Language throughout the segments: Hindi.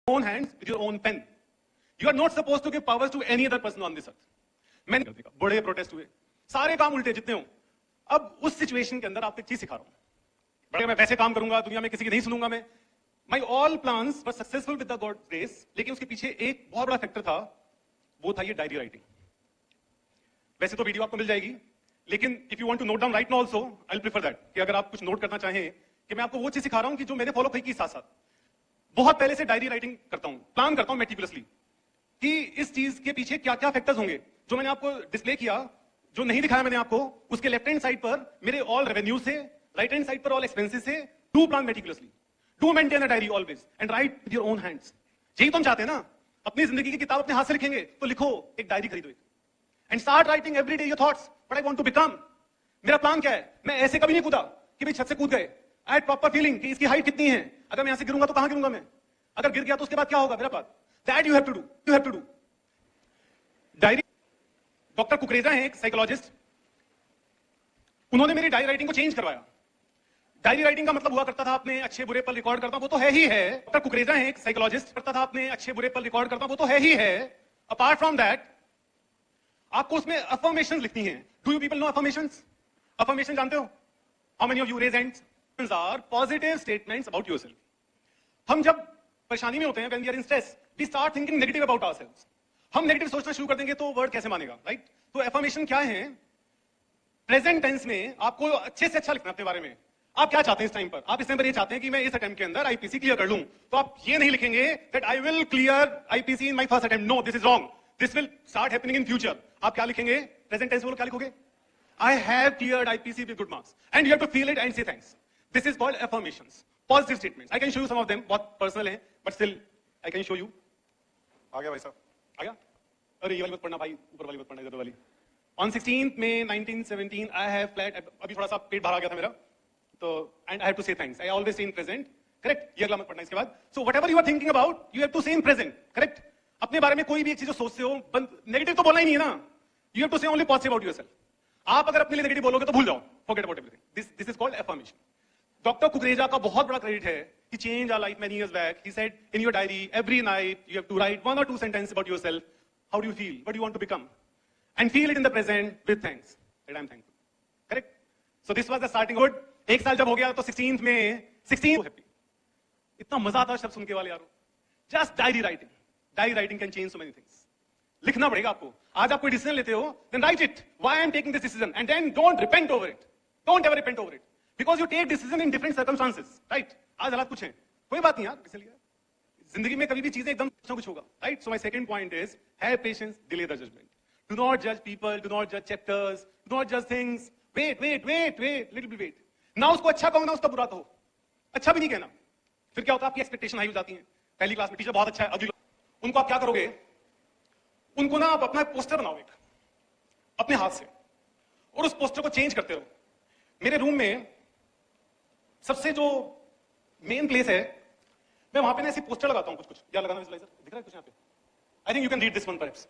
own hands with your own pen. You are not supposed to give powers to any other person on this earth. मैंने गलती का बड़े प्रोटेस्ट हुए, सारे काम उल्टे जितने हो। अब उस सिचुएशन के अंदर आपको एक चीज सिखा रहा हूं, बड़े मैं वैसे काम करूंगा, दुनिया में किसी की नहीं सुनूंगा मैं। My all plans were successful with the God grace, लेकिन उसके पीछे एक बहुत बड़ा फैक्टर था, वो था ये डायरी राइटिंग। वैसे तो वीडियो आपको मिल जाएगी, लेकिन if you want to note down right now also, I will prefer that कि अगर आप कुछ नोट करना चाहें कि मैं आपको वो चीज सिखा रहा हूं कि जो मैंने फॉलो की साथ साथ बहुत पहले से डायरी राइटिंग करता हूं, प्लान करता हूं मेटिकुलसली कि इस चीज के पीछे क्या क्या फैक्टर्स होंगे। जो मैंने आपको डिस्प्ले किया, जो नहीं दिखाया मैंने आपको, उसके लेफ्ट हैंड साइड पर मेरे ऑल रेवेन्यू से, राइट हैंड साइड पर ऑल एक्सपेंसेस से, do plan meticulously, do maintain a diary always and right with your own hands. यही तो हम चाहते हैं ना, अपनी जिंदगी की किताब अपने हाथ से लिखेंगे तो लिखो, एक डायरी खरीदो and start writing every day your thoughts, what I want to become. मेरा प्लान क्या है? मैं ऐसे कभी नहीं कूदा कि भाई छत से कूद गए। आई हैड प्रॉपर फीलिंग कि इसकी हाइट कितनी है, अगर मैं यहां से गिरूंगा तो कहां गिरूंगा मैं, अगर गिर गया तो उसके बाद क्या होगा मेरा pass. That you have to do. Diary, doctor Kukreja हैं एक साइकोलॉजिस्ट, उन्होंने मेरी डायरी राइटिंग को चेंज करवाया। डायरी राइटिंग का मतलब हुआ करता था अपने अच्छे बुरे पल रिकॉर्ड करता, वो तो है ही है। डॉक्टर कुकरेजा हैं एक साइकोलॉजिस्ट, करता था अपने अच्छे बुरे पल रिकॉर्ड करता, वो तो है ही है। अपार्ट फ्रॉम दैट आपको उसमें अफर्मेशंस लिखनी है। Do you people know affirmations? Affirmation जानते हो? How many of you raise hands? Are positive statements about yourself. हम जब परेशानी में होते हैं, when we are in stress, we start thinking negative about ourselves. हम नेगेटिव सोचना शुरू कर देंगे तो वर्ड कैसे मानेगा, राइट? तो एफर्मेशन क्या है? प्रेजेंट टेंस में आपको अच्छे से अच्छा लिखना अपने बारे में। आप क्या चाहते हैं इस टाइम पर? आप इस टाइम पर ये चाहते हैं कि मैं इस अटेम्प्ट के अंदर आईपीसी क्लियर कर लूं, तो आप ये नहीं लिखेंगे that I will clear IPC in my first attempt. No, this is wrong, this will start happening in future. आप क्या लिखेंगे? प्रेजेंट टेंस में क्या लिखोगे? I have cleared IPC with good marks, and you have to feel it and say thanks. This is called affirmations, positive statements. I can show you some of them, बहुत पर्सनल है but still I can show you. आ गया भाई साहब, आ गया? अरे ये वाली मत पढ़ना भाई, ऊपर वाली मत पढ़ना, इधर वाली। On 16th May 1917, I have flat. अभी थोड़ा सा पेट भरा गया था मेरा, तो and I have to say thanks. I always say in present, correct? ये अगला मत पढ़ना इसके बाद। So whatever you are thinking about, you have to say in present, correct? अपने बारे में कोई भी एक चीज जो सोचते हो, नेगेटिव तो बोलना ही नहीं है ना। You have to say only positive about yourself. आप अगर अपने लिए नेगेटिव बोलोगे तो भूल जाओ, forget about everything. This is called affirmation. Doctor Kukreja का बहुत बड़ा क्रेडिट है, he changed our life many years back. He said in your diary every night you have to write 1 or 2 sentences about yourself. How do you feel? What do you want to become? And feel it in the present with thanks that I'm thankful. Correct? So this was the starting good. एक साल जब हो गया तो 16th में 16 हैप्पी। इतना मजा आता है शब्द सुन के वाले यारो। Just diary writing. Diary writing can change so many things. लिखना पड़ेगा आपको। आज आप कोई डिसीजन लेते हो, then write it. Why I am taking this decision, and then don't repent over it. Don't ever repent over it, because you take decision in different circumstances. Right? आज हालात कुछ हैं, कोई बात नहीं यार, इसलिए जिंदगी में कभी भी चीजें एकदम कुछ होगा। Right? So my second point is have patience, delay the judgment. Do not judge people, do not judge chapters, do not judge things. Wait, little bit wait. ना उसको अच्छा कहो ना उसका बुरा कहो, अच्छा भी नहीं कहना। फिर क्या होता है? आपकी एक्सपेक्टेशन हाई हो जाती है। पहली क्लास में टीचर बहुत अच्छा है, अगली उनको आप क्या करोगे? उनको ना आप अपना पोस्टर बनाओ एक अपने हाथ से, और उस पोस्टर को चेंज करते रहो। मेरे रूम में सबसे जो मेन प्लेस है, मैं वहां पे ना ऐसे पोस्टर लगाता हूं, कुछ या लगाना विजुअलाइजर दिख रहा है कुछ यहाँ पे? I think you can read this one perhaps.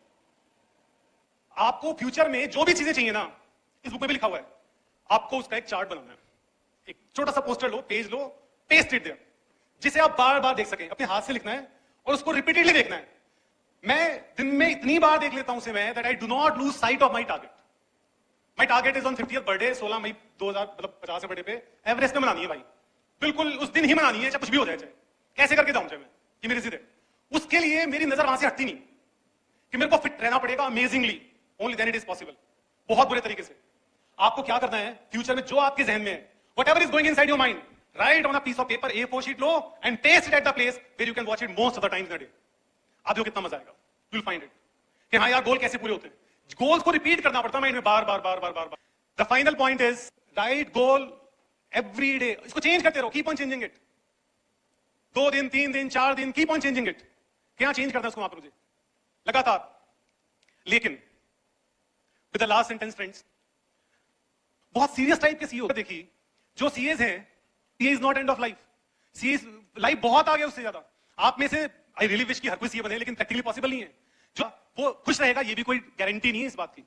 आपको फ्यूचर में जो भी चीजें चाहिए ना, इस बुक में भी लिखा हुआ है, आपको उसका एक चार्ट बनाना है। एक छोटा सा पोस्टर लो, पेज लो, पेस्ट इट देयर, जिसे आप बार बार देख सकें। अपने हाथ से लिखना है और उसको रिपीटेडली देखना है। मैं दिन में इतनी बार देख लेता हूं उसे मैं, that I do not lose sight of my target. My target is on 50th birthday, 16 मई 2050 बर्थडे पे एवरेस्ट में मनानी है भाई, बिल्कुल उस दिन ही मनानी है, चाहे कुछ भी हो जाए, चाहे कैसे करके जाऊं, चाहे मैं, ये मेरी जिद है। उसके लिए मेरी नजर वहां से हटती नहीं कि मेरे को फिट रहना पड़ेगा amazingly, only then it is possible. बहुत बुरे तरीके से आपको क्या करना है, फ्यूचर में जो आपके जहन में है, whatever is going inside your mind, right on a piece of paper, A4 sheet लो and paste it at the place where you can watch it most of the times in a day. आप देखो कितना मजा आएगा, यू विल फाइंड इट कि हाँ यार गोल कैसे पूरे होते हैं। गोल्स को रिपीट करना पड़ता है माइंड में बार बार। The final point is write goal every day. इसको चेंज करते रहो, कीप ऑन चेंजिंग इट। 2 दिन, 3 दिन, 4 दिन, कीप ऑन चेंजिंग इट। क्या चेंज करना है उसको वहां पर मुझे लगातार। लेकिन with the last sentence friends, बहुत सीरियस टाइप के सीईओ देखिए, जो सीएस हैं, CA is not end of life. CA life बहुत आगे उससे ज्यादा। आप में से आई रियली विश कि हर कोई सीए बने, लेकिन प्रैक्टिकली पॉसिबल नहीं है। जो वो खुश रहेगा ये भी कोई गारंटी नहीं है इस बात की।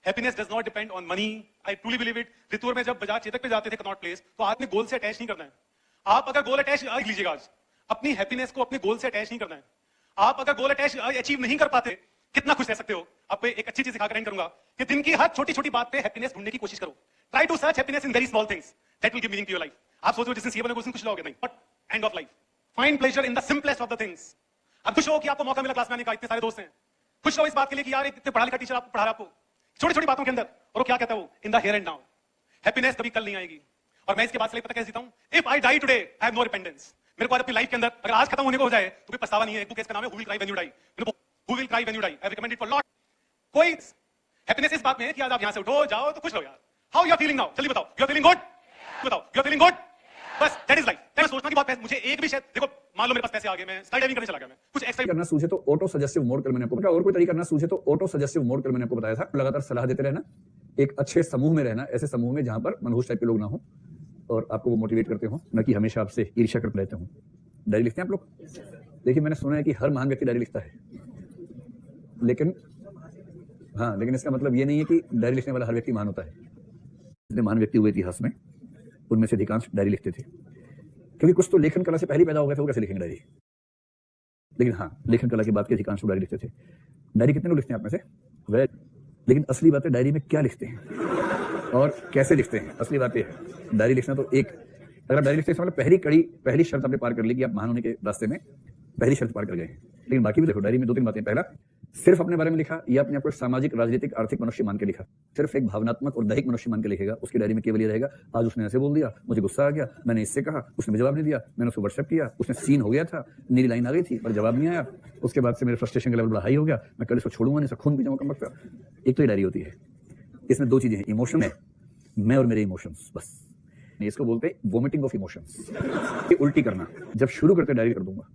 Happiness does not depend on money, I truly believe it. रितुर में जब बजाज चेतक पे जाते थे कनॉट प्लेस, तो आपने गोल से अटैच नहीं करना है। आप अगर गोल अटैच लिख लीजिएगा आज, अपनी हैप्पीनेस को अपने गोल से अटैच नहीं करना है। आप अगर गोल अचीव नहीं कर पाते, कितना खुश रह सकते हो? आपको एक अच्छी चीज सिखाकर एंड करूंगा कि दिन की हर छोटी छोटी बात पे हैप्पीनेस ढूंढने की कोशिश करो। Try to search happiness in very small things that will give meaning to your life. आप सोचो जिस दिन सीए बने उस दिन खुश रहोगे, नहीं, but end of life find pleasure in the simplest of the things. आप खुश हो कि आपको मौका मिला क्लास में आने का, इतने सारे दोस्त हैं। खुश रहो इस बात के लिए कि यार इतने पढ़ा लिखा टीचर आपको पढ़ा रहा, आपको छोटी छोटी बातों के अंदर। और वो क्या कहता है, वो in the here and now. Happiness कभी कल नहीं आएगी। और मैं इसके बाद से पता कैसे जीता हूं? If I die today I have no repentance. मेरे को अपनी लाइफ के अंदर अगर आज खत्म होने को हो जाए तो कोई पछतावा नहीं है। एक बुक इसका नाम है who will cry when you die. Who will cry when you die, I recommend it for lot. कोई हैप्पीनेस इस बात में है कि आज आप यहां से उठो जाओ तो खुश रहो यार। How you are feeling now? जल्दी बताओ। You are feeling good? बताओ यू आर फीलिंग गुड? बस दैट इज लाइफ। मैं सोचना की बात है, मुझे एक भी शायद देखो, मान लो मेरे पास पैसे आ गए, मैं स्काई डाइविंग करने चला गया, मैं कुछ एक्स्ट्रा करना सूझे तो ऑटो सजेस्टिव मोड कल मैंने आपको बताया, और कोई तरीका करना सूझे तो ऑटो सजेस्टिव मोड कल मैंने आपको बताया था। लगातार सलाह देते रहना, एक अच्छे समूह में रहना, ऐसे समूह में जहां पर मनहूस टाइप के लोग ना हो और आपको वो मोटिवेट करते हो, न कि हमेशा आपसे ईर्ष्या करते रहते हो। डायरी लिखते हैं आप लोग? देखिए मैंने सुना है कि हर महान व्यक्ति डायरी लिखता है, लेकिन हाँ, लेकिन इसका मतलब ये नहीं है कि डायरी लिखने वाला हर व्यक्ति महान होता है। जितने महान व्यक्ति हुए इतिहास में, उनमें से अधिकांश डायरी लिखते थे, क्योंकि कुछ तो लेखन कला से पहले पैदा हो गए थे, वो कैसे लिखेंगे डायरी? लेकिन हाँ, लेखन कला की बात के अधिकांश लोग डायरी लिखते थे। डायरी कितने लोग लिखते हैं आप में से? वह, लेकिन असली बात है डायरी में क्या लिखते हैं और कैसे लिखते हैं। असली बात यह है, डायरी लिखना तो एक, अगर आप डायरी लिखते हैं मतलब पहली शर्त आपने पार कर ली कि आप महान होने के रास्ते में पहली शर्त पार कर गए हैं। लेकिन बाकी भी देखो, डायरी में 2-3 बातें। पहला, सिर्फ अपने बारे में लिखा या अपने आप को सामाजिक, राजनीतिक, आर्थिक मनुष्य मान के लिखा। सिर्फ एक भावनात्मक और दैहिक मनुष्य मान के लिखेगा, उसकी डायरी में केवल ये रहेगा, आज उसने ऐसे बोल दिया, मुझे गुस्सा आ गया, मैंने इससे कहा, उसने मुझे जवाब नहीं दिया, मैंने उसको व्हाट्सएप किया, उसने सीन हो गया था, नीली लाइन आ गई थी पर जवाब नहीं आया, उसके बाद से मेरे फ्रस्ट्रेशन का लेवल बड़ा हाई हो गया, मैं कल इसको छोड़ूंगा नहीं, खून पी जाऊंगा कम वक्त। एक तो ये डायरी होती है, इसमें 2 चीजें हैं, इमोशन है, मैं और मेरे इमोशंस, बस। इसको बोलते हैं वोमिटिंग ऑफ इमोशंस। उल्टी करना। जब शुरू करके डायरी कर दूंगा,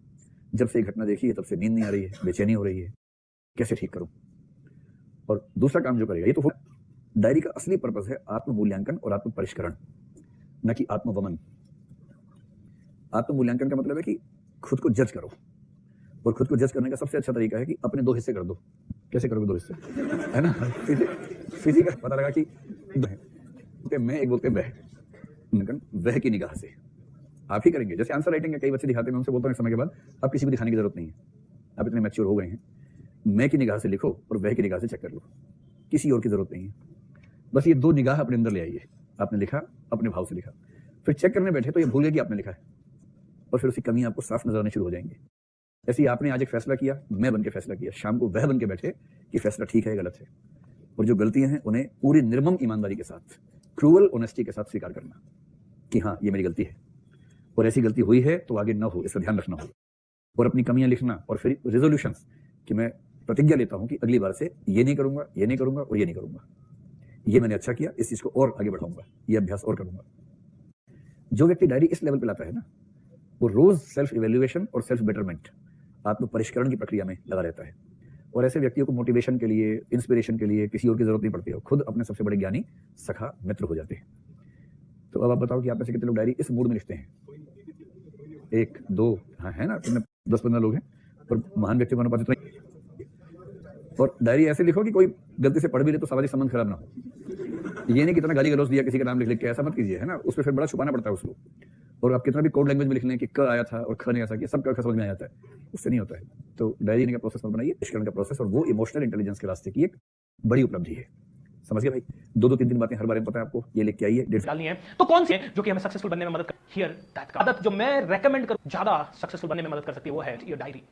जब से घटना देखी है तब से नींद नहीं आ रही है, बेचैनी हो रही है, कैसे ठीक करूं? और दूसरा काम जो करेगा, ये तो डायरी का असली पर्पस है आत्म मूल्यांकन और आत्म परिष्करण, न कि आत्मवमन। आत्म मूल्यांकन का मतलब है कि खुद को जज करो, और खुद को जज करने का सबसे अच्छा तरीका है कि अपने 2 हिस्से कर दो। कैसे करोगे 2 हिस्से? है ना, फिजिकल पता लगा कि मैं, एक बोलते वह, वह की निगाह से आप ही करेंगे। जैसे आंसर राइटिंग है, कई बच्चे दिखाते हैं, मैं उनसे बोलता हूं इस समय के बाद अब किसी को दिखाने की जरूरत नहीं है, आप इतने मैच्योर हो गए हैं, मैं की निगाह से लिखो और वह की निगाह से चेक कर लो, किसी और की जरूरत नहीं है। बस ये 2 निगाह अपने अंदर ले आइए। आपने लिखा, अपने भाव से लिखा, फिर चेक करने बैठे तो ये भूल गए कि आपने लिखा है, और फिर उसकी कमी आपको साफ नजर आने शुरू हो जाएंगे। ऐसे ही आपने आज एक फैसला किया, मैं बन के फैसला किया, शाम को वह बन के बैठे कि फैसला ठीक है या गलत है, और जो गलतियां हैं उन्हें पूरी निर्मम ईमानदारी के साथ, क्रूअल ऑनेस्टी के साथ स्वीकार करना कि हाँ ये मेरी गलती है, और ऐसी गलती हुई है तो आगे ना हो, इसका ध्यान रखना होगा। और अपनी कमियां लिखना, और फिर रेजोल्यूशंस कि मैं प्रतिज्ञा लेता हूं कि अगली बार से ये नहीं करूंगा, ये नहीं करूंगा और ये नहीं करूंगा, ये मैंने अच्छा किया, इस चीज को और आगे बढ़ाऊंगा, ये अभ्यास और करूंगा। जो व्यक्ति डायरी इस लेवल पे लाता है ना, वो रोज सेल्फ इवेल्युएशन और सेल्फ बेटरमेंट, आत्म परिष्करण की प्रक्रिया में लगा रहता है। और ऐसे व्यक्तियों को मोटिवेशन के लिए, इंस्पिरेशन के लिए किसी और की जरूरत नहीं पड़ती है, खुद अपने सबसे बड़े ज्ञानी, सखा, मित्र हो जाते हैं। तो अब आप बताओ कि आप में से कितने लोग डायरी इस मूड में लिखते हैं? 1, 2, हाँ है ना, 10-15 लोग हैं, और महान व्यक्ति का अनुपात इतना। और डायरी ऐसे लिखो कि कोई गलती से पढ़ भी ले तो सामाजिक संबंध खराब ना हो। ये नहीं कितना गाली गलौज दिया किसी का नाम लिख के, ऐसा मत कीजिए, है ना, उस पर फिर बड़ा छुपाना पड़ता है उसको। और आप कितना भी कोड लैंग्वेज में लिख लें कि क आया था और ख नहीं आ सका, सब क समझ में आ जाता है, उससे नहीं होता है। तो डायरी लिखने का प्रोसेस मत बनाइए, परिष्करण का प्रोसेस, और वो इमोशनल इंटेलिजेंस के रास्ते की एक बड़ी उपलब्धि है। समझ गए भाई? 2-3 बातें हर बार पता है आपको, ये लेके आइए। डालनी है तो कौन सी है जो कि हमें सक्सेसफुल बनने में मदद कर? हियर दैट आदत जो मैं रेकमेंड करूं ज्यादा सक्सेसफुल बनने में मदद कर सकती है, वो है योर डायरी।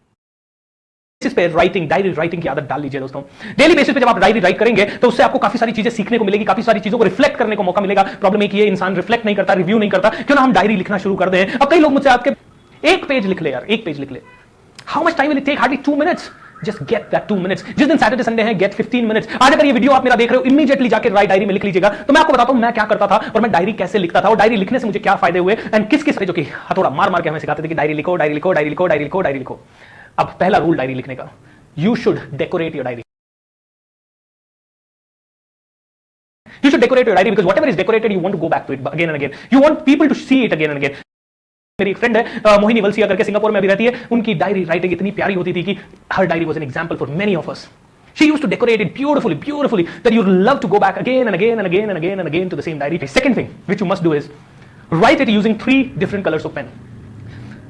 इस पे राइटिंग, डायरी राइटिंग की आदत डाल लीजिए दोस्तों। डेली बेसिस पे जब आप डायरी राइट करेंगे तो उससे आपको काफी सारी चीजें सीखने को मिलेगी, काफी सारी चीजों को रिफ्लेक्ट करने को मौका मिलेगा। प्रॉब्लम एक ये इंसान रिफ्लेक्ट नहीं करता, रिव्यू नहीं करता, क्यों ना हम डायरी लिखना शुरू कर दें। अब कई लोग मुझसे आपके 1 पेज लिख ले यार, 1 पेज लिख ले, how much time will it take? Hardly 2 minutes. Just get that 2 minutes. जिस दिन सैटरडे संडे है, गेट 15 मिनट्स। आज अगर ये वीडियो आप मेरा देख रहे हो, इमीडिएटली जाकर राइट डायरी में लिख लीजिएगा। तो मैं आपको बताता हूं मैं क्या करता था और मैं डायरी कैसे लिखता था, और डायरी लिखने से मुझे क्या फायदे हुए, एंड किस किस जो कि हथौड़ा मार मार के हमें सिखाते थे कि डायरी लिखो, डायरी लिखो, डायरी लिखो, डायरी लिखो, डायरी लिखो। अब पहला रूल डायरी लिखने का, you should decorate your diary. You should decorate your diary because whatever is decorated, you want to go back to it again and again. You want people to see it again and again. मेरी एक फ्रेंड है मोहिनी वलसिया करके, सिंगापुर में अभी रहती है। उनकी डायरी राइटिंग इतनी प्यारी होती थी कि हर diary was an example for many of us. She used to decorate it beautifully that you love to go back again and again and again and again and again to the same diary. Second thing which you must do is write it using 3 different colors of pen.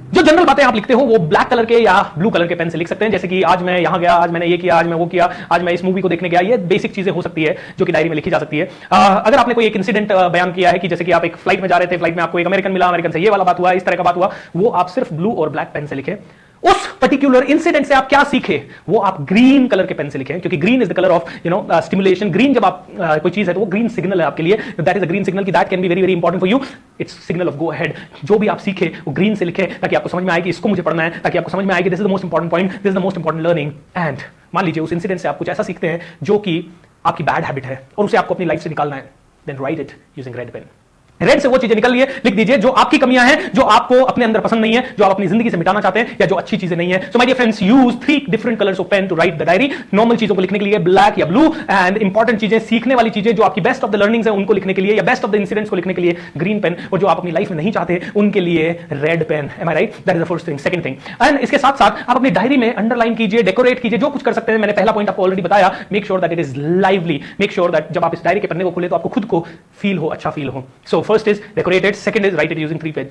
जो जनरल बातें आप लिखते हो वो ब्लैक कलर के या ब्लू कलर के पेन से लिख सकते हैं, जैसे कि आज मैं यहां गया, आज मैंने ये किया, आज मैं वो किया, आज मैं इस मूवी को देखने गया। ये बेसिक चीजें हो सकती है जो कि डायरी में लिखी जा सकती है। अगर आपने कोई एक इंसिडेंट बयान किया है कि जैसे कि आप एक फ्लाइट में जा रहे थे, फ्लाइट में आपको एक अमेरिकन मिला, अमेरिकन से ये वाला बात हुआ, इस तरह का बात हुआ, वो आप सिर्फ ब्लू और ब्लैक पेन से लिखे। उस पर्टिकुलर इंसिडेंट से आप क्या सीखे वो आप ग्रीन कलर के पेन से लिखें, क्योंकि green is the colour of stimulation. Green जब आप कोई चीज है तो वो ग्रीन सिग्नल है आपके लिए, that is a green signal की that can be very very important for you, it's signal of go ahead. जो भी आप सीखे वो ग्रीन से लिखे ताकि आपको समझ में आए कि इसको मुझे पढ़ना है, ताकि आपको समझ में आए कि this is the most important point, this is the most important learning. And मान लीजिए उस इंसिडेंट से आप कुछ ऐसा सीखते हैं जो कि आपकी बैड हैबिट है और उसे आपको अपनी लाइफ से निकालना है, then write it using red pen. Red से वो चीजें निकल लिए लिख दीजिए जो आपकी कमियां हैं, जो आपको अपने अंदर पसंद नहीं है, जो आप अपनी जिंदगी से मिटाना चाहते हैं, या जो अच्छी चीजें नहीं है। So my dear friends, use 3 different colours of pen to write the diary. Normal चीजों को लिखने के लिए ब्लैक या ब्लू, एंड इंपॉर्टेंट चीजें, सीखने वाली चीजें, जो आपकी बेस्ट ऑफ द लर्निंग्स है उनको लिखने के लिए, या बेस्ट ऑफ द इंसिडेंट्स को लिखने के लिए ग्रीन पेन, और जो आप अपनी लाइफ में नहीं चाहते उनके लिए red pen. Am I right? That is the first thing. Second thing, and इसके साथ साथ आप अपनी डायरी में अंडरलाइन कीजिए, डेकोरेट कीजिए, जो कुछ कर सकते हैं। मैंने पहला पॉइंट आपको ऑलरेडी बताया, make sure that it is lively, make sure that जब आप इस डायरी के पन्ने को खोले तो आपको खुद को फील हो, अच्छा फील हो। So first is decorate, second is right it using 3 page.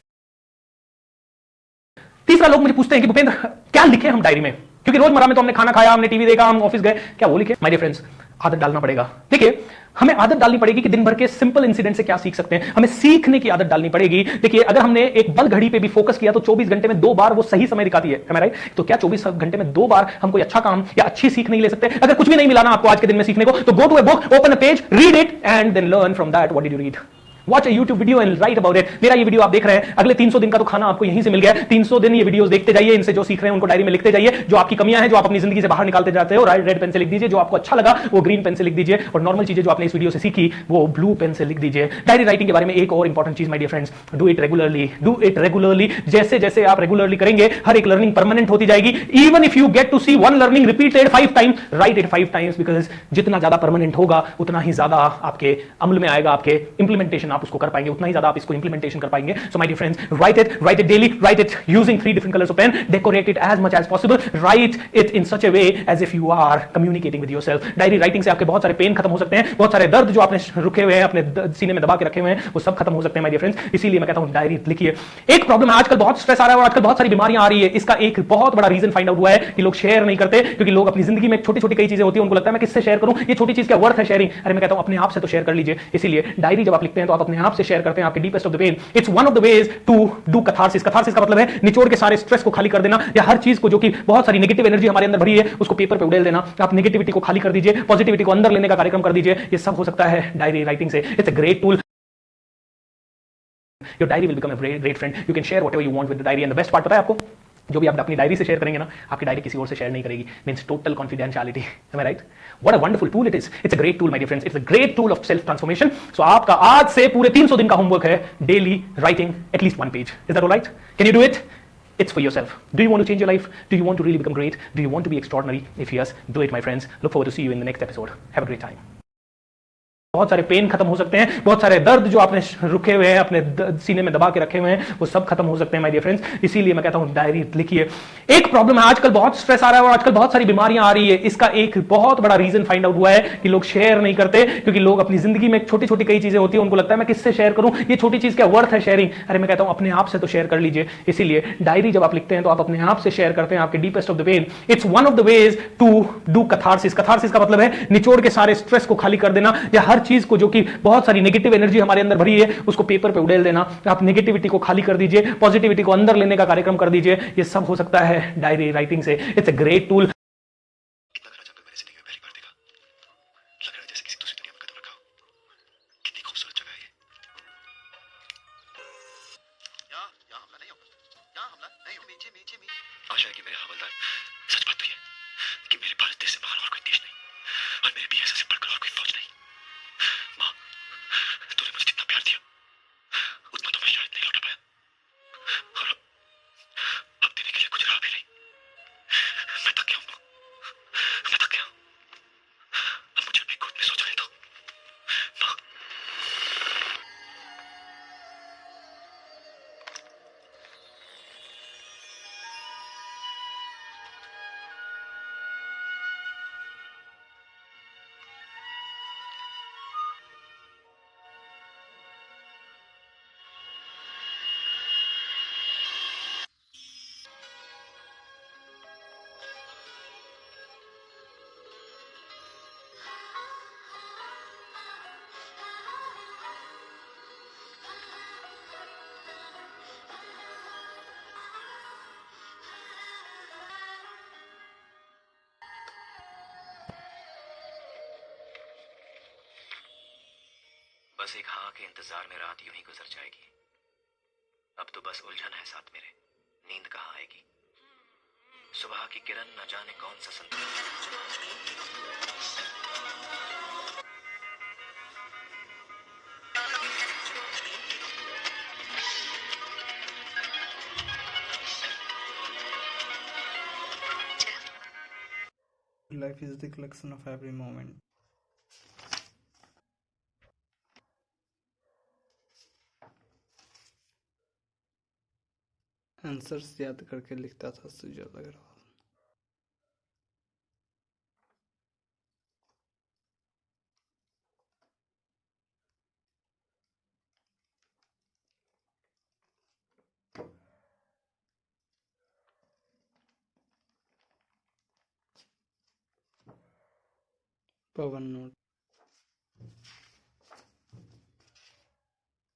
तीसरा, लोग मुझे पूछते हैं कि भूपेंद्र क्या लिखे हम डायरी में, क्योंकि रोजमर्रा में तो हमने खाना खाया, हमने टीवी देखा, हम ऑफिस गए, क्या वो लिखे? माय डियर फ्रेंड्स, आदत डालना पड़ेगा। देखिए, हमें आदत डालनी पड़ेगी कि दिन भर के सिंपल इंसिडेंट से क्या सीख सकते हैं। हमें सीखने की आदत डालनी पड़ेगी। देखिए, अगर हमने एक बल घड़ी पे भी फोकस किया तो 24 घंटे में 2 बार वो सही समय दिखाती है, राइट? तो क्या 24 घंटे में 2 बार हम कोई अच्छा काम या अच्छी सीख नहीं ले सकते? अगर कुछ भी नहीं मिला ना आपको आज के दिन में सीखने को, तो go to a book, open a page, read it and then learn from that. What did you read? Watch a YouTube video and write about it. मेरा ये वीडियो आप देख रहे हैं, अगले 300 दिन का तो खाना आपको यहीं से मिल गया है। 300 दिन ये वीडियोस देखते जाइए, इनसे जो सीख रहे हैं उनको डायरी में लिखते जाइए। जो आपकी कमियां हैं, जो आप अपनी जिंदगी से बाहर निकालते जाते हो, रेड पेन से लिख दीजिए। जो आपको अच्छा लगा वो ग्रीन पेन से लिख दीजिए, और नॉर्मल चीजें जो आपने इस वीडियो से सीखी वो ब्लू पेन से लिख दीजिए। डायरी राइटिंग के बारे में एक और इंपॉर्टेंट चीज, my dear friends, do it regularly, do it regularly. जैसे जैसे आप रेगुलरली करेंगे, हर एक लर्निंग परमानेंट होती जाएगी। Even if you get to see one learning repeated 5 times, write it 5 times, because जितना ज्यादा परमानेंट होगा उतना ही ज्यादा आपके अमल में आएगा, आपके इंप्लीमेंटेशन आप उसको कर पाएंगे, उतना ही ज्यादा आप इसको इंप्लीमेंटेशन कर पाएंगे। So my dear friends, write it daily, write it using 3 different colors of pen, decorate it as much as possible, write it in such a way as if you are communicating with yourself. Diary writing से आपके बहुत सारे पेन खत्म हो सकते हैं, बहुत सारे दर्द जो आपने रुके हुए हैं, अपने सीने में दबा के रखे हुए हैं, वो सब खत्म हो सकते हैं, माय डियर फ्रेंड्स। इसीलिए मैं कहता हूं डायरी लिखिए। एक प्रॉब्लम है, आजकल बहुत स्ट्रेस आ रहा है और आजकल बहुत सारी बीमारियां आ रही है। इसका एक बहुत बड़ा रीजन फाइंड आउट हुआ है कि लोग शेयर नहीं करते, क्योंकि लोग अपनी जिंदगी में छोटी छोटी कई चीजें होती है, उनको लगता है मैं किससे शेयर करूं, ये छोटी चीज क्या वर्थ है शेयरिंग। अरे मैं कहता हूं अपने आप से तो शेयर कर लीजिए। इसीलिए डायरी जब आप लिखते हैं तो आप अपने आप से शेयर करते हैं आपके deepest of the pain. It's one of the ways to do catharsis. Catharsis का मतलब है निचोड़ के सारे स्ट्रेस को खाली कर देना, या हर चीज को जो कि बहुत सारी नेगेटिव एनर्जी हमारे अंदर भरी है उसको पेपर पे उड़ेल देना। आप नेगेटिविटी को खाली कर दीजिए, पॉजिटिविटी को अंदर लेने का कार्यक्रम कर दीजिए। ये सब हो सकता है डायरी राइटिंग से। It's a great tool. Your diary will become a great friend. You can share whatever you want with the diary, and the best part पता है आपको, जो भी आप अपनी डायरी से शेयर करेंगे ना, आपकी डायरी किसी और से शेयर नहीं करेगी। Means total confidentiality. Am I right? What a wonderful tool it is. It's a great tool, my dear friends. It's a great tool of self transformation. So आपका आज से पूरे 300 दिन का होमवर्क है daily writing at least 1 page. Is that all right? Can you do it? It's for yourself. Do you want to change your life? Do you want to really become great? Do you want to be extraordinary? If yes, do it, my friends. Look forward to see you in the next episode. Have a great time. बहुत सारे पेन खत्म हो सकते हैं, बहुत सारे दर्द जो आपने रुके हुए हैं, अपने सीने में दबा के रखे हुए हैं, वो सब खत्म हो सकते हैं, माय डियर फ्रेंड्स। इसीलिए मैं कहता हूं डायरी लिखिए। एक प्रॉब्लम है, आजकल बहुत स्ट्रेस आ रहा है और आजकल बहुत सारी बीमारियां आ रही है। इसका एक बहुत बड़ा रीजन फाइंड आउट हुआ है कि लोग शेयर नहीं करते, क्योंकि लोग अपनी जिंदगी में छोटी छोटी कई चीजें होती है, उनको लगता है मैं किससे शेयर करूं, ये छोटी चीज क्या वर्थ है शेयरिंग। अरे मैं कहता हूं अपने आप से तो शेयर कर लीजिए। इसीलिए डायरी जब आप लिखते हैं तो आप अपने आप से शेयर करते हैं आपके deepest of the pain. It's one of the ways to do catharsis. Catharsis का मतलब है निचोड़ के सारे स्ट्रेस को खाली कर देना, या हर चीज को जो कि बहुत सारी नेगेटिव एनर्जी हमारे अंदर भरी है उसको पेपर पे उड़ेल देना। आप नेगेटिविटी को खाली कर दीजिए, पॉजिटिविटी को अंदर लेने का कार्यक्रम कर दीजिए। ये सब हो सकता है डायरी राइटिंग से। It's a great tool. आशा है कि मेरे हवलदार, सच बात तो ये कि मेरे भारत देश से बाहर और कोई देश नहीं, और मेरे बीएसएफ से बढ़कर और कोई फौज नहीं। माँ, तूने मुझे जितना प्यार दिया उतना तो मैं शायद नहीं लौटा पाया, और अब देने के लिए कुछ रहा भी नहीं। मैं थक गया हूँ माँ, मैं थक गया हूँ। अब मुझे अपने खुद में सोचने दो माँ। बस एक हाँ के इंतजार में रात यूं ही गुजर जाएगी। अब तो बस उलझन है साथ मेरे, नींद कहाँ आएगी। सुबह की किरण न जाने कौन सा Life is the collection of every moment. Answers याद करके लिखता था सुजात अग्रवाल। पवन नोट।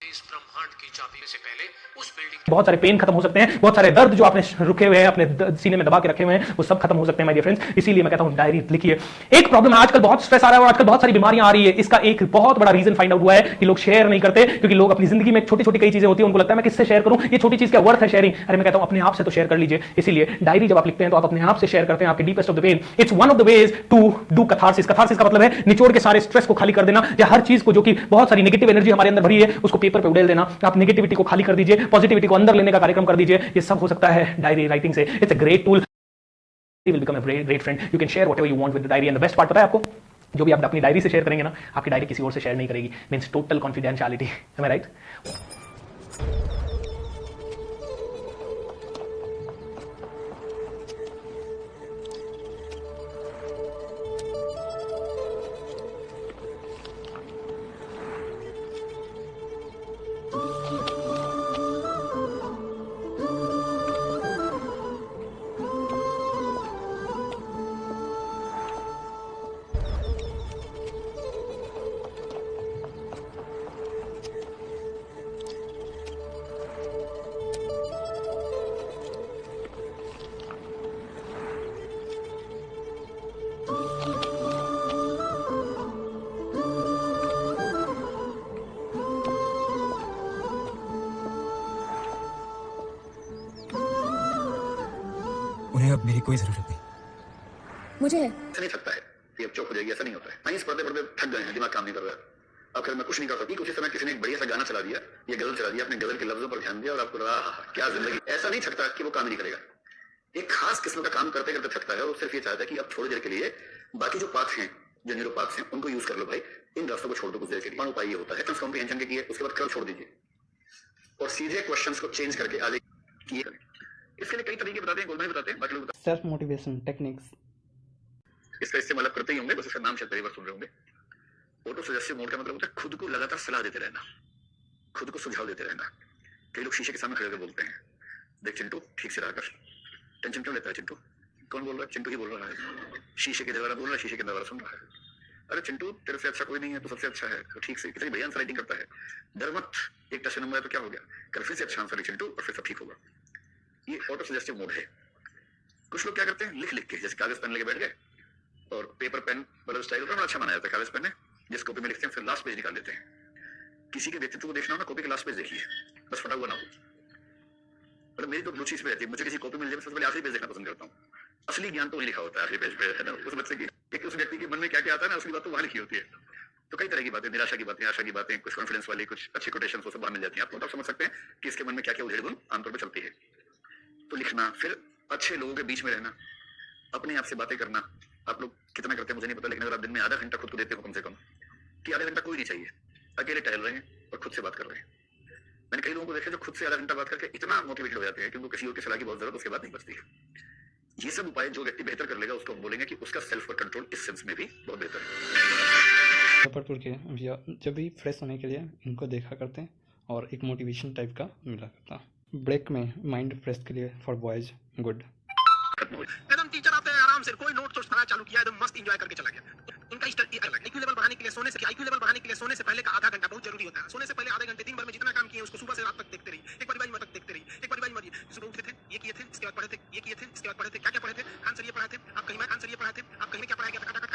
इस ब्रह्मांड की चाबी से पहले उस बिल्डिंग बहुत सारे पेन खत्म हो सकते हैं, बहुत सारे दर्द जो आपने रुके हुए हैं अपने सीने में दबा के रखे हुए हैं वो सब खत्म हो सकते हैं माय डियर फ्रेंड्स। इसीलिए मैं कहता हूं डायरी लिखिए। एक प्रॉब्लम है, आजकल बहुत स्ट्रेस आ रहा है और आजकल बहुत सारी बीमारियां आ रही है। इसका एक बहुत बड़ा रीजन फाइंड आउट हुआ है कि लोग शेयर नहीं करते, क्योंकि लोग अपनी जिंदगी में छोटी छोटी कई चीजें होती है, उनको लगता है मैं किससे शेयर करूं, ये छोटी चीज क्या वर्थ है शेयरिंग। अरे मैं कहता हूं अपने आप से तो शेयर कर लीजिए। इसीलिए डायरी जब आप लिखते हैं तो आप अपने आप से शेयर करते हैं आपके deepest of the pain. It's one of the ways to do catharsis. Catharsis का मतलब है निचोड़ के सारे स्ट्रेस को खाली कर देना, या हर चीज को जो कि बहुत सारी नेगेटिव एनर्जी हमारे अंदर भरी है उसको पेपर पे उड़ेल देना। आप नेगेटिविटी को खाली कर दीजिए, पॉजिटिविटी को अंदर लेने का कार्यक्रम कर दीजिए। ये सब हो सकता है डायरी राइटिंग से। It's a great tool, will become a great friend. You can share whatever you want with the diary, and the best part पता है आपको, जो भी आप अपनी डायरी से शेयर करेंगे ना, आपकी डायरी किसी और से शेयर नहीं करेगी। Means total confidentiality. am I right? उन्हें अब मेरी कोई जरूरत नहीं। मुझे है। ऐसा नहीं थकता है कि अब चौक हो जाएगी, ऐसा नहीं होता है। साइंस पढ़ते पढ़ते थक गए हैं, दिमाग काम नहीं कर रहा है। अब फिर मैं कुछ नहीं कर सकती। उसी समय किसी ने एक बढ़िया सा गाना चला दिया, ये गजल चला दिया, अपने गजल के लफ्जों पर ध्यान दिया और आपको लगा क्या जिंदगी। ऐसा नहीं थकता कि वो काम नहीं करेगा। एक खास किस्म का काम करते करते थकता है और सिर्फ ये चाहता है कि अब थोड़ी देर के लिए बाकी जो पाथ हैं, जो न्यूरो पाथ्स हैं, उनको यूज कर लो भाई, इन रास्तों को छोड़ दो कुछ देर के लिए। उपाय ये होता है कॉम्प्रिहेंशन के किए, उसके बाद कर्व छोड़ दीजिए और सीधे क्वेश्चंस को चेंज करके आगे किए करें। इसके लिए कई तरीके बताते हैं, गोलमाल बताते हैं, बाकी लोग सेल्फ मोटिवेशन टेक्निक्स। इसका इस्तेमाल आप करते ही होंगे, बस इसका नाम शायद पहली बार सुन रहे होंगे। ऑटो सजेस्टिव मोड का मतलब होता है खुद को लगातार सलाह देते रहना, खुद को सुझाव देते रहना। कई लोग शीशे के सामने खड़े होकर बोलते हैं, देख चिंटू ठीक से रहा कर, टेंशन क्यों लेता है चिंटू। कौन बोल रहा है? चिंटू ही बोल रहा है। शीशे के दरवाजा बोल रहा है, शीशे के दरवाजा सुन रहा है। अरे चिंटू तेरे से अच्छा कोई नहीं है, तो सबसे अच्छा है, तो ठीक से कितनी बढ़िया आंसर राइटिंग करता है। डर मत, एक टच नंबर है तो क्या हो गया, कल फिर से अच्छा आंसर लिख चिंटू और फिर सब ठीक होगा। ये ऑटो सजेस्टिव मोड है। कुछ लोग क्या करते हैं, लिख लिख के, जैसे कागज पेन लेके बैठ गए और पेपर पेन वाला स्टाइल होता है, अच्छा बनाया जाता है। कागज पेन है जिस कॉपी में लिखते हैं, फिर लास्ट पेज निकाल देते हैं। किसी के व्यक्तित्व को देखना हो ना, कॉपी के लास्ट पेज देखिए, बस फटा हुआ ना हो। मतलब मेरी तो रुचि इस पे रहती है, मुझे किसी कॉपी मिल जाए सबसे पहले आखिरी पेज देखना पसंद करता हूँ। असली ज्ञान तो वही लिखा होता है आखिरी पेज पे, है ना। उस बच्चे की, एक उस व्यक्ति के मन में क्या क्या आता है ना, असली बात तो वहां लिखी होती है। तो कई तरह की बातें, निराशा की बातें, आशा की बातें, कुछ कॉन्फिडेंस वाली, कुछ अच्छी कोटेशंस, वो सब वहां मिल जाती हैं आपको। तो आप समझ सकते हैं कि इसके मन में क्या क्या उधेड़ बुन आमतौर पर चलती है। तो लिखना, फिर अच्छे लोगों के बीच में रहना, अपने आप से बातें करना। आप लोग कितना करते हैं मुझे नहीं पता, लेकिन अगर आप दिन में आधा घंटा खुद को देते हो कम से कम, कि आधा घंटा कोई नहीं चाहिए, अकेले टहल रहे हैं और खुद से बात कर रहे हैं। मैंने कई लोगों को देखा जो खुद से आधा घंटा बात करके इतना मोटिवेटेड हो जाते हैं कि उनको किसी और की सलाह की बहुत जरूरत उसके बाद नहीं बचती है। ये सब उपाय जो व्यक्ति बेहतर कर लेगा उसको हम बोलेंगे कि उसका सेल्फ पर कंट्रोल इस सेंस में भी बहुत बेहतर है। मुजफ्फरपुर के भैया जब भी फ्रेश होने के लिए इनको देखा करते हैं और एक मोटिवेशन टाइप का मिला करता। ब्रेक में माइंड फ्रेश के लिए फॉर बॉयज गुड। एकदम टीचर आते हैं आराम से, कोई नोट तो पढ़ा चालू किया, एकदम मस्त एंजॉय करके चला गया। उनका आईक्यू लेवल बढ़ाने के लिए सोने से पहले का आधा घंटा बहुत जरूरी होता है। सोने से पहले आधे घंटे दिन भर में जितना काम किए उसको सुबह से रात तक देखते रहिए, एक बार तक देखते रहिए, एक बार सुबह उठे थे, ये किए थे, इसके बाद पढ़े थे, ये किए थे, इसके बाद पढ़े थे, क्या क्या पढ़े थे, आंसर ये पढ़ाए थे, आप कहीं में आंसर ये पढ़ाए थे, आप कहीं में क्या पढ़ाया गया था,